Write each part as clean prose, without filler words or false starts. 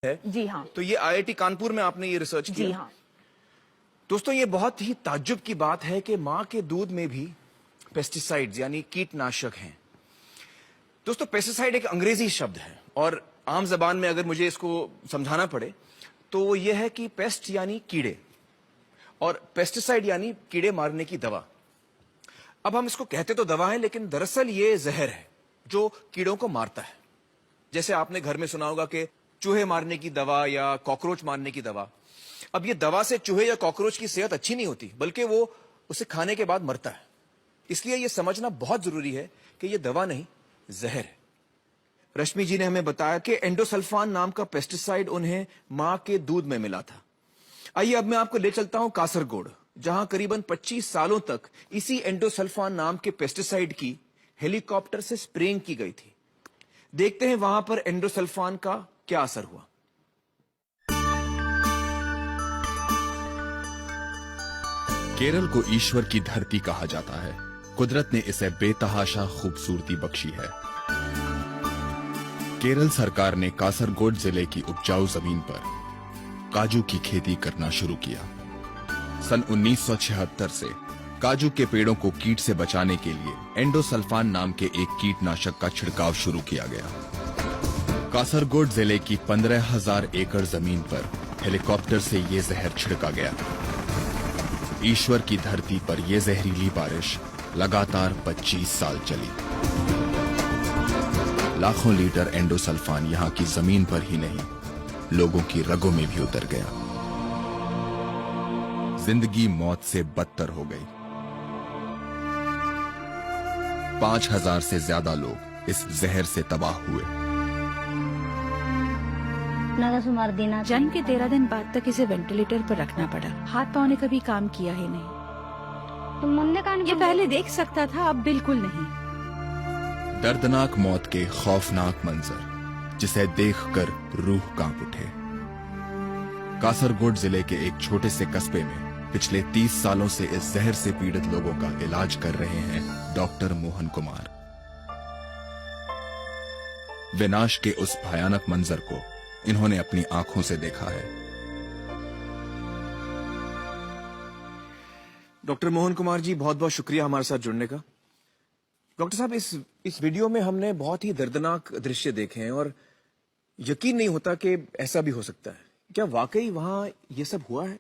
है। जी हाँ। तो ये आईआईटी कानपुर में आपने ये रिसर्च किया? जी हाँ। दोस्तों, ये बहुत ही ताज्जुब की बात है कि मां के दूध में भी पेस्टिसाइड्स यानी कीटनाशक हैं। दोस्तों, पेस्टिसाइड एक अंग्रेजी शब्द है और आम जबान में अगर मुझे इसको समझाना पड़े तो वो ये है कि पेस्ट यानी कीड़े और पेस्टिसाइड यानी कीड़े मारने की दवा। अब हम इसको कहते तो दवा है, लेकिन दरअसल ये जहर है जो कीड़ों को मारता है। जैसे आपने घर में सुना होगा कि चूहे मारने की दवा या कॉकरोच मारने की दवा। अब ये दवा से चूहे या कॉकरोच की सेहत अच्छी नहीं होती, बल्कि वो उसे खाने के बाद मरता है। इसलिए ये समझना बहुत जरूरी है कि ये दवा नहीं, जहर है। रश्मि जी ने हमें बताया कि एंडोसल्फान नाम का पेस्टिसाइड उन्हें मां के दूध में मिला था। आइए अब मैं आपको ले चलता हूं कासरगोड, जहां करीबन 25 सालों तक इसी एंडोसल्फान नाम के पेस्टिसाइड की हेलीकॉप्टर से स्प्रेइंग की गई थी। देखते हैं वहां पर एंडोसल्फान का क्या असर हुआ। केरल को ईश्वर की धरती कहा जाता है। कुदरत ने इसे बेतहाशा खूबसूरती बख्शी है। केरल सरकार ने कासरगोड जिले की उपजाऊ जमीन पर काजू की खेती करना शुरू किया। सन 1976 से काजू के पेड़ों को कीट से बचाने के लिए एंडोसल्फान नाम के एक कीटनाशक का छिड़काव शुरू किया गया। कासरगोड जिले की 15,000 एकड़ जमीन पर हेलीकॉप्टर से ये जहर छिड़का गया। ईश्वर की धरती पर यह जहरीली बारिश लगातार 25 साल चली। लाखों लीटर एंडोसल्फान यहां की जमीन पर ही नहीं, लोगों की रगों में भी उतर गया। जिंदगी मौत से बदतर हो गई। 5,000 से ज्यादा लोग इस जहर से तबाह हुए। जन्म के 13 दिन बाद तक इसे वेंटिलेटर पर रखना पड़ा। हाथ पांव ने कभी काम किया ही नहीं। ये पहले देख सकता था, अब बिल्कुल नहीं। दर्दनाक मौत के खौफनाक मंजर, जिसे देखकर रूह कांप उठे। कासरगोड जिले के एक छोटे से कस्बे में पिछले 30 सालों से इस जहर से पीड़ित लोगों का इलाज कर रहे हैं डॉक्टर मोहन कुमार। विनाश के उस भयानक मंजर को इन्होंने अपनी आंखों से देखा है। डॉक्टर मोहन कुमार जी, बहुत बहुत शुक्रिया हमारे साथ जुड़ने का। डॉक्टर साहब, इस वीडियो में हमने बहुत ही दर्दनाक दृश्य देखे हैं और यकीन नहीं होता कि ऐसा भी हो सकता है। क्या वाकई वहां ये सब हुआ है?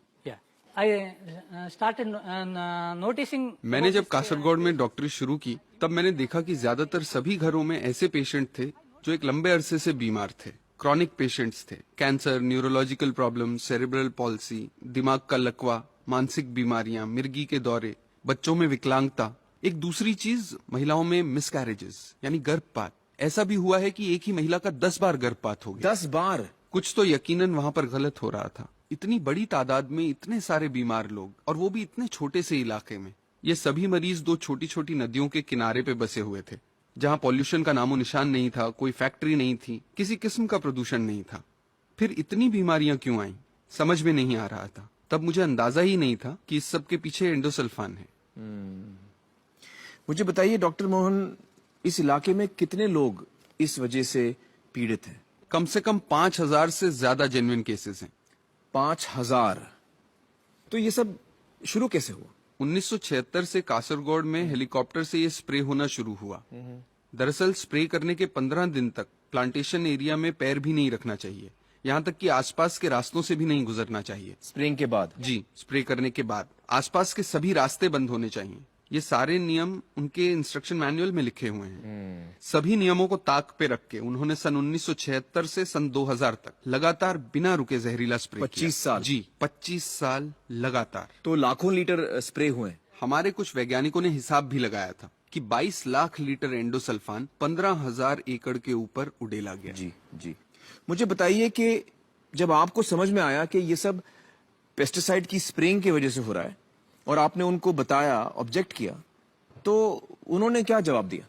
मैंने जब कासरगोड में डॉक्टरी शुरू की, तब मैंने देखा कि ज्यादातर सभी घरों में ऐसे पेशेंट थे जो एक लंबे अरसे से बीमार थे। क्रॉनिक पेशेंट्स थे। Cancer, neurological problem, cerebral palsy, दिमाग का लकवा, मानसिक बीमारियां, मिर्गी के दौरे, बच्चों में विकलांगता। एक दूसरी चीज, महिलाओं में मिसकैरेजेस यानी गर्भपात। ऐसा भी हुआ है कि एक ही महिला का 10 बार गर्भपात हो गया। 10 बार? कुछ तो यकीनन वहां पर गलत हो रहा था। इतनी बड़ी तादाद में इतने सारे बीमार लोग, और वो भी इतने छोटे से इलाके में। ये सभी मरीज 2 छोटी छोटी नदियों के किनारे पे बसे हुए थे, जहां पॉल्यूशन का नामो निशान नहीं था, कोई फैक्ट्री नहीं थी, किसी किस्म का प्रदूषण नहीं था। फिर इतनी बीमारियां क्यों आई, समझ में नहीं आ रहा था। तब मुझे अंदाजा ही नहीं था कि इस सब के पीछे एंडोसल्फान है। मुझे बताइए डॉक्टर मोहन, इस इलाके में कितने लोग इस वजह से पीड़ित हैं? कम से कम 5,000 से ज्यादा जेन्युइन केसेस हैं। 5,000? तो ये सब शुरू कैसे हुआ? 1976 से कासरगोड में हेलीकॉप्टर से ये स्प्रे होना शुरू हुआ। दरअसल स्प्रे करने के 15 दिन तक प्लांटेशन एरिया में पैर भी नहीं रखना चाहिए, यहाँ तक कि आसपास के रास्तों से भी नहीं गुजरना चाहिए। स्प्रेइंग के बाद? जी, स्प्रे करने के बाद आसपास के सभी रास्ते बंद होने चाहिए। ये सारे नियम उनके इंस्ट्रक्शन मैनुअल में लिखे हुए हैं। सभी नियमों को ताक पे रख के उन्होंने सन 1976 से सन 2000 तक लगातार बिना रुके जहरीला स्प्रे 25 साल? जी, 25 साल लगातार। तो लाखों लीटर स्प्रे हुए? हमारे कुछ वैज्ञानिकों ने हिसाब भी लगाया था कि 22 लाख लीटर एंडोसल्फान 15,000 एकड़ के ऊपर उड़ेला गया। जी जी। मुझे बताइए कि जब आपको समझ में आया कि ये सब पेस्टिसाइड की स्प्रेइंग की वजह से हो रहा है और आपने उनको बताया, ऑब्जेक्ट किया, तो उन्होंने क्या जवाब दिया?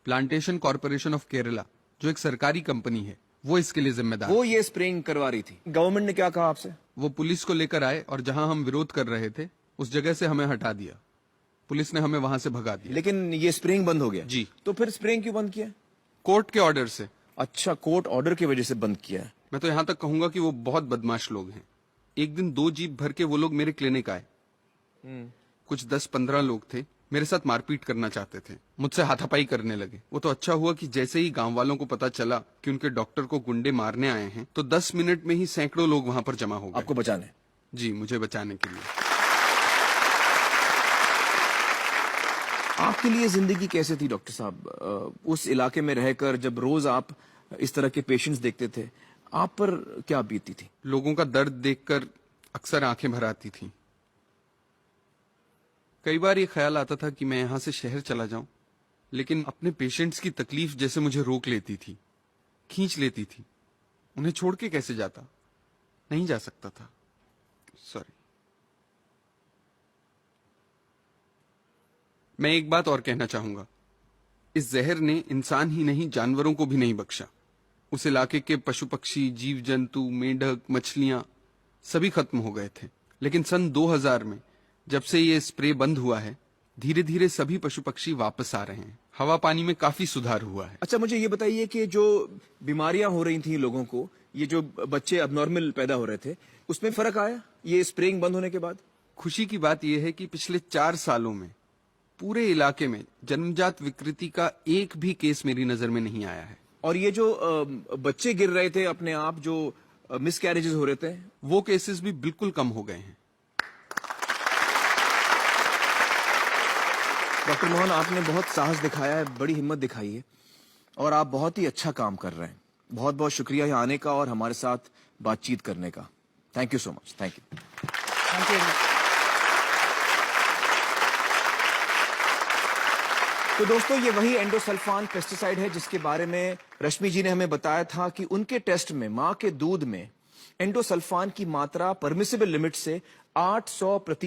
प्लांटेशन कॉर्पोरेशन ऑफ केरला, जो एक सरकारी कंपनी है, वो इसके लिए जिम्मेदार। वो ये स्प्रेइंग करवा रही थी। गवर्नमेंट ने क्या कहा आपसे? वो पुलिस को लेकर आए और जहां हम विरोध कर रहे थे उस जगह से हमें हटा दिया। पुलिस ने हमें वहां से भगा दिया। लेकिन ये स्प्रेइंग बंद हो गया? जी। तो फिर स्प्रेइंग क्यों बंद किया? कोर्ट के ऑर्डर से। अच्छा, कोर्ट ऑर्डर की वजह से बंद किया है। मैं तो यहाँ तक कहूंगा कि वो बहुत बदमाश लोग हैं। एक दिन 2 जीप भर के वो लोग मेरे क्लिनिक आए। कुछ 10-15 लोग थे, मेरे साथ मारपीट करना चाहते थे, मुझसे हाथापाई करने लगे। वो तो अच्छा हुआ कि जैसे ही गांव वालों को पता चला कि उनके डॉक्टर को गुंडे मारने आए हैं, तो 10 मिनट में ही सैकड़ों लोग वहां पर जमा हो गए। आपको बचाने? जी, मुझे बचाने के लिए। आपके लिए जिंदगी कैसे थी डॉक्टर साहब? उस इलाके में रहकर जब रोज आप इस तरह के पेशेंट्स देखते थे, आप पर क्या बीतती थी? लोगों का दर्द देखकर अक्सर आंखें भर आती थीं। कई बार ये ख्याल आता था कि मैं यहां से शहर चला जाऊं, लेकिन अपने पेशेंट्स की तकलीफ जैसे मुझे रोक लेती थी, खींच लेती थी। उन्हें छोड़ के कैसे जाता? नहीं जा सकता था। सॉरी। मैं एक बात और कहना चाहूंगा। इस जहर ने इंसान ही नहीं, जानवरों को भी नहीं बख्शा। उस इलाके के पशु पक्षी, जीव जंतु, मेंढक, मछलियां सभी खत्म हो गए थे। लेकिन सन 2000 में जब से ये स्प्रे बंद हुआ है, धीरे धीरे सभी पशु पक्षी वापस आ रहे हैं। हवा पानी में काफी सुधार हुआ है। अच्छा, मुझे ये बताइए कि जो बीमारियां हो रही थी लोगों को, ये जो बच्चे अबनॉर्मल पैदा हो रहे थे, उसमें फर्क आया ये स्प्रेइंग बंद होने के बाद? खुशी की बात यह है कि पिछले 4 सालों में पूरे इलाके में जन्मजात विकृति का एक भी केस मेरी नजर में नहीं आया है। और ये जो बच्चे गिर रहे थे अपने आप, जो मिसकैरेजेस हो रहे थे, वो केसेस भी बिल्कुल कम हो गए हैं। डॉक्टर मोहन, आपने बहुत साहस दिखाया है, बड़ी हिम्मत दिखाई है, और आप बहुत ही अच्छा काम कर रहे हैं। बहुत बहुत शुक्रिया यहाँ आने का और हमारे साथ बातचीत करने का। Thank you so much. Thank you. Thank you. तो दोस्तों, ये वही एंडोसल्फान पेस्टिसाइड है जिसके बारे में रश्मि जी ने हमें बताया था कि उनके टेस्ट में मां के दूध में एंडोसल्फान की मात्रा परमिसिबल लिमिट से 800%